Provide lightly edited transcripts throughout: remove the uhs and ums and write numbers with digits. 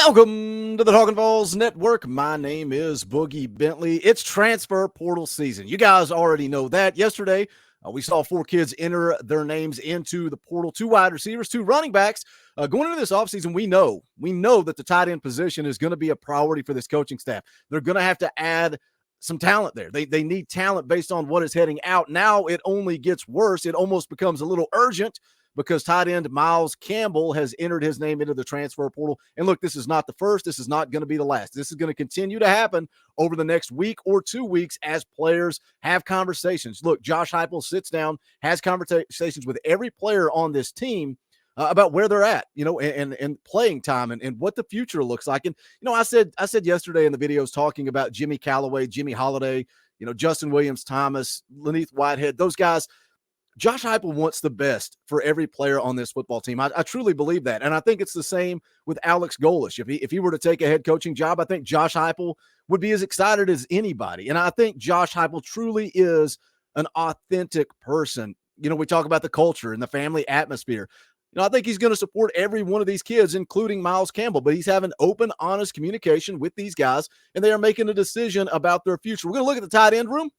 Welcome to the Talkin Vols Network. My name is Boogie Bentley. It's transfer portal season. You guys already know that. Yesterday, we saw 4 kids enter their names into the portal, 2 wide receivers, 2 running backs. Going into this offseason, we know that the tight end position is going to be a priority for this coaching staff. They're going to have to add some talent there. They need talent based on what is heading out. Now it only gets worse. It almost becomes a little urgent because tight end Miles Campbell has entered his name into the transfer portal. And look, this is not the first. This is not going to be the last. This is going to continue to happen over the next week or 2 weeks as players have conversations. Look, Josh Heupel sits down, has conversations with every player on this team about where they're at, and playing time and what the future looks like. And, I said yesterday in the videos talking about Jimmy Callaway, Jimmy Holiday, Justin Williams, Thomas, Laneith Whitehead, those guys. Josh Heupel wants the best for every player on this football team. I truly believe that. And I think it's the same with Alex Golesh. If he were to take a head coaching job, I think Josh Heupel would be as excited as anybody. And I think Josh Heupel truly is an authentic person. We talk about the culture and the family atmosphere. I think he's going to support every one of these kids, including Miles Campbell, but he's having open, honest communication with these guys, and they are making a decision about their future. We're going to look at the tight end room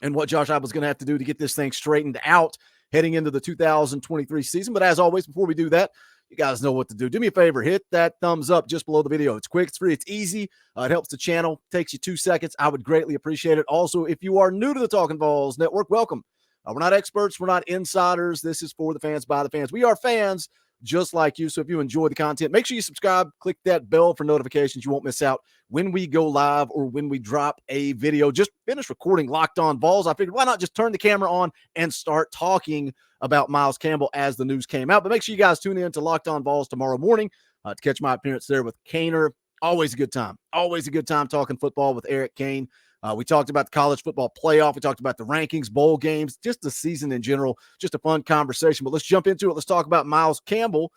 and what Josh Heupel is going to have to do to get this thing straightened out heading into the 2023 season. But as always, before we do that, you guys know what to do. Do me a favor, hit that thumbs up just below the video. It's quick, it's free, it's easy. It helps the channel, takes you 2 seconds. I would greatly appreciate it. Also, if you are new to the Talkin Vols Network, welcome. We're not experts, we're not insiders. This is for the fans, by the fans. We are fans just like you. So if you enjoy the content, make sure you subscribe, click that bell for notifications. You won't miss out when we go live or when we drop a video. Just finished recording Locked On Vols. I figured, why not just turn the camera on and start talking about Miles Campbell as the news came out. But make sure you guys tune in to Locked On Vols tomorrow morning to catch my appearance there with Kaner. Always a good time. Always a good time talking football with Eric Kane. We talked about the college football playoff. We talked about the rankings, bowl games, just the season in general. Just a fun conversation. But let's jump into it. Let's talk about Miles Campbell.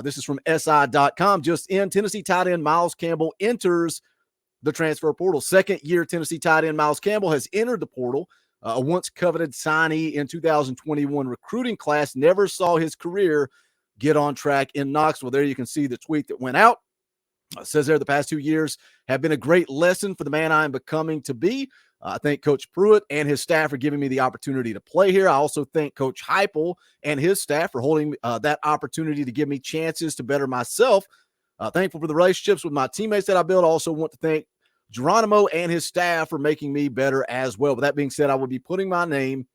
This is from SI.com. Just in, Tennessee tight end Miles Campbell enters the transfer portal. Second-year Tennessee tight end Miles Campbell has entered the portal. A once-coveted signee in 2021 recruiting class. Never saw his career get on track in Knoxville. There you can see the tweet that went out. It says there the past 2 years have been a great lesson for the man I am becoming to be. I thank Coach Pruitt and his staff for giving me the opportunity to play here. I also thank Coach Heupel and his staff for holding that opportunity to give me chances to better myself. Thankful for the relationships with my teammates that I built. I also want to thank Geronimo and his staff for making me better as well. But that being said, I will be putting my name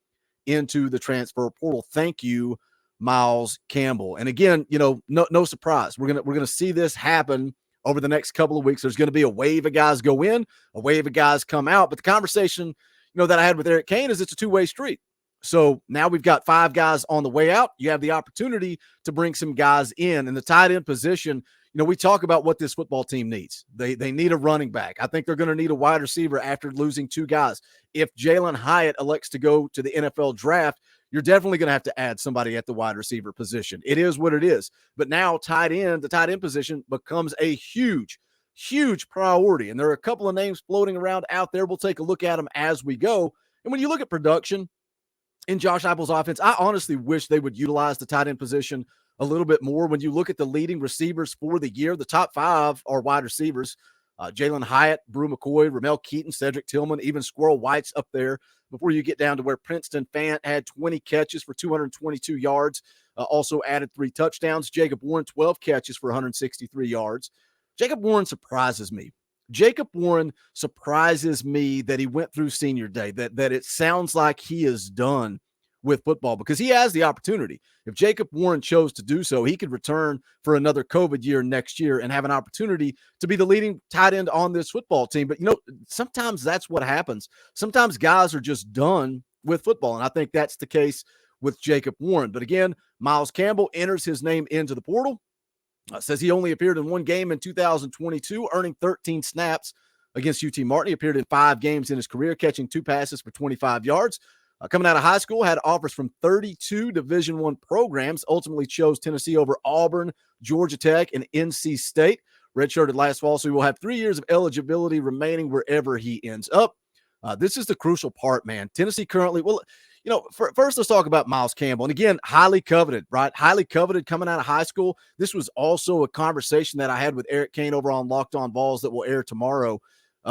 into the transfer portal. Thank you, Miles Campbell. And again, no surprise. We're gonna see this happen over the next couple of weeks. There's going to be a wave of guys go in, a wave of guys come out. But the conversation, that I had with Eric Kane is it's a two-way street. So now we've got 5 guys on the way out. You have the opportunity to bring some guys in. And the tight end position, we talk about what this football team needs. They need a running back. I think they're going to need a wide receiver after losing 2 guys. If Jalen Hyatt elects to go to the NFL draft, you're definitely going to have to add somebody at the wide receiver position. It is what it is. But now the tight end position becomes a huge, huge priority. And there are a couple of names floating around out there. We'll take a look at them as we go. And when you look at production in Josh Heupel's offense, I honestly wish they would utilize the tight end position a little bit more. When you look at the leading receivers for the year, the top 5 are wide receivers. Jalen Hyatt, Brew McCoy, Ramel Keaton, Cedric Tillman, even Squirrel White's up there before you get down to where Princeton Fant had 20 catches for 222 yards, also added 3 touchdowns. Jacob Warren, 12 catches for 163 yards. Jacob Warren surprises me. Jacob Warren surprises me that he went through senior day, that it sounds like he is done with football because he has the opportunity. If Jacob Warren chose to do so, he could return for another COVID year next year and have an opportunity to be the leading tight end on this football team. But, sometimes that's what happens. Sometimes guys are just done with football, and I think that's the case with Jacob Warren. But again, Miles Campbell enters his name into the portal. Says he only appeared in 1 game in 2022, earning 13 snaps against UT Martin. He appeared in 5 games in his career, catching 2 passes for 25 yards. Coming out of high school, had offers from 32 Division I programs, ultimately chose Tennessee over Auburn, Georgia Tech, and NC State. Redshirted last fall, so he will have 3 years of eligibility remaining wherever he ends up. This is the crucial part, man. Tennessee currently, First, let's talk about Miles Campbell. And again, highly coveted, right? Highly coveted coming out of high school. This was also a conversation that I had with Eric Kane over on Locked On Vols that will air tomorrow.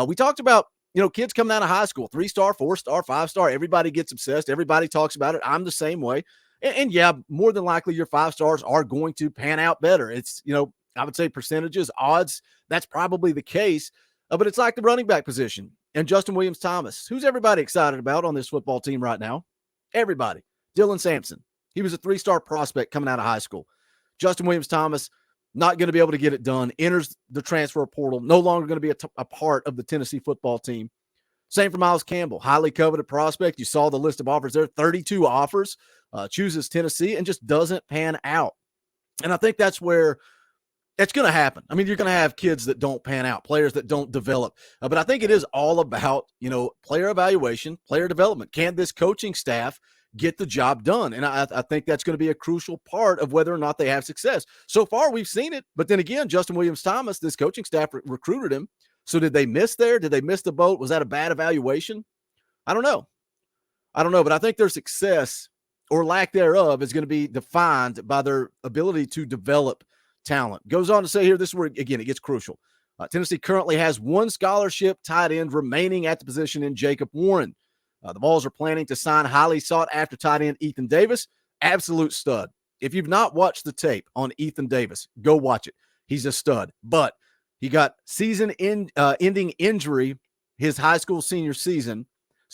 We talked about, kids coming out of high school, 3-star, 4-star, 5-star. Everybody gets obsessed. Everybody talks about it. I'm the same way. And yeah, more than likely your 5-stars are going to pan out better. It's, I would say percentages, odds, that's probably the case. But it's like the running back position and Justin Williams-Thomas. Who's everybody excited about on this football team right now? Everybody. Dylan Sampson. He was a 3-star prospect coming out of high school. Justin Williams-Thomas, not going to be able to get it done. Enters the transfer portal. No longer going to be a part of the Tennessee football team. Same for Miles Campbell. Highly coveted prospect. You saw the list of offers there. 32 offers. Chooses Tennessee and just doesn't pan out. And I think that's where it's going to happen. I mean, you're going to have kids that don't pan out, players that don't develop. But I think it is all about, player evaluation, player development. Can this coaching staff get the job done? And I think that's going to be a crucial part of whether or not they have success. So far, we've seen it. But then again, Justin Williams-Thomas, this coaching staff recruited him. So did they miss there? Did they miss the boat? Was that a bad evaluation? I don't know. But I think their success or lack thereof is going to be defined by their ability to develop talent. Goes on to say here, this is where, again, it gets crucial. Tennessee currently has one scholarship tight end remaining at the position in Jacob Warren. The Vols are planning to sign highly sought-after tight end Ethan Davis. Absolute stud. If you've not watched the tape on Ethan Davis, go watch it. He's a stud. But he got season-ending injury his high school senior season,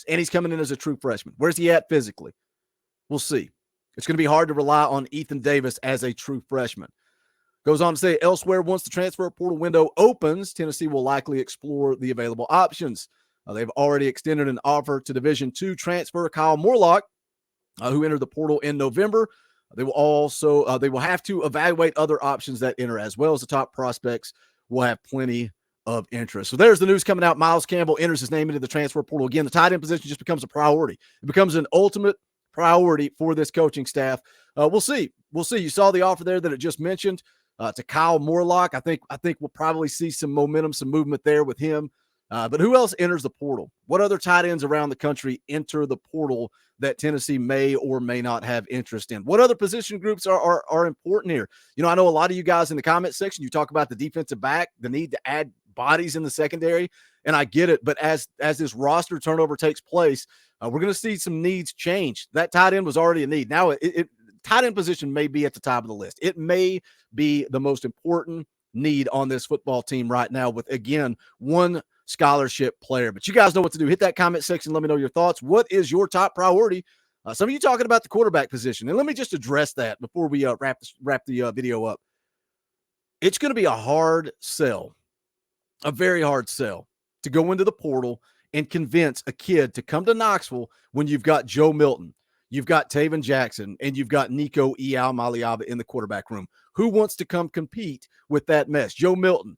and he's coming in as a true freshman. Where's he at physically? We'll see. It's going to be hard to rely on Ethan Davis as a true freshman. Goes on to say, elsewhere, once the transfer portal window opens, Tennessee will likely explore the available options. They've already extended an offer to Division II transfer Kyle Morlock, who entered the portal in November. They will have to evaluate other options that enter, as well as the top prospects will have plenty of interest. So there's the news coming out. Miles Campbell enters his name into the transfer portal. Again, the tight end position just becomes a priority. It becomes an ultimate priority for this coaching staff. We'll see. You saw the offer there that it just mentioned. To Kyle Morlock. I think we'll probably see some momentum, some movement there with him. But who else enters the portal? What other tight ends around the country enter the portal that Tennessee may or may not have interest in? What other position groups are important here? I know a lot of you guys in the comment section, you talk about the defensive back, the need to add bodies in the secondary, and I get it. But as this roster turnover takes place, we're going to see some needs change. That tight end was already a need. Now tight end position may be at the top of the list. It may be the most important need on this football team right now with, again, one scholarship player. But you guys know what to do. Hit that comment section. Let me know your thoughts. What is your top priority? Some of you talking about the quarterback position. And let me just address that before we wrap the video up. It's going to be a hard sell, a very hard sell, to go into the portal and convince a kid to come to Knoxville when you've got Joe Milton, you've got Taven Jackson, and you've got Nico Iamaleava in the quarterback room. Who wants to come compete with that mess? Joe Milton,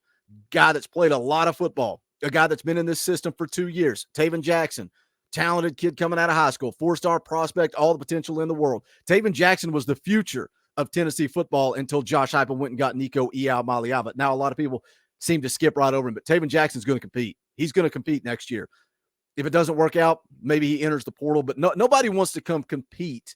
guy that's played a lot of football, a guy that's been in this system for 2 years. Taven Jackson, talented kid coming out of high school, 4-star prospect, all the potential in the world. Taven Jackson was the future of Tennessee football until Josh Heupel went and got Nico Iamaleava. Now a lot of people seem to skip right over him, but Taven Jackson's going to compete. He's going to compete next year. If it doesn't work out, maybe he enters the portal, but nobody wants to come compete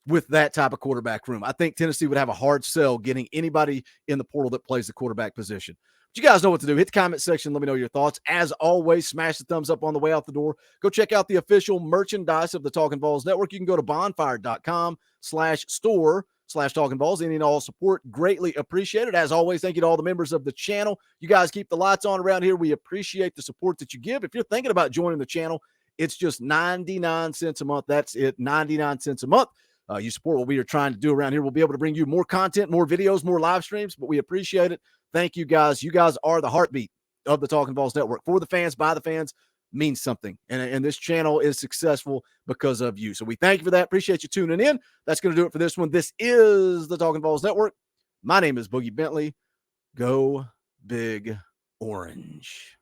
with that type of quarterback room. I think Tennessee would have a hard sell getting anybody in the portal that plays the quarterback position. But you guys know what to do. Hit the comment section. Let me know your thoughts. As always, smash the thumbs up on the way out the door. Go check out the official merchandise of the Talkin Vols Network. You can go to bonfire.com/store/Talkin Vols. Any and all support greatly appreciated. As always, thank you to all the members of the channel. You guys keep the lights on around here. We appreciate the support that you give. If you're thinking about joining the channel, it's just 99 cents a month. That's it, 99 cents a month. You support what we are trying to do around here. We'll be able to bring you more content, more videos, more live streams, but we appreciate it. Thank you guys. You guys are the heartbeat of the Talkin Vols Network. For the fans, by the fans, means something. And this channel is successful because of you. So we thank you for that. Appreciate you tuning in. That's going to do it for this one. This is the Talkin Vols Network. My name is Boogie Bentley. Go Big Orange.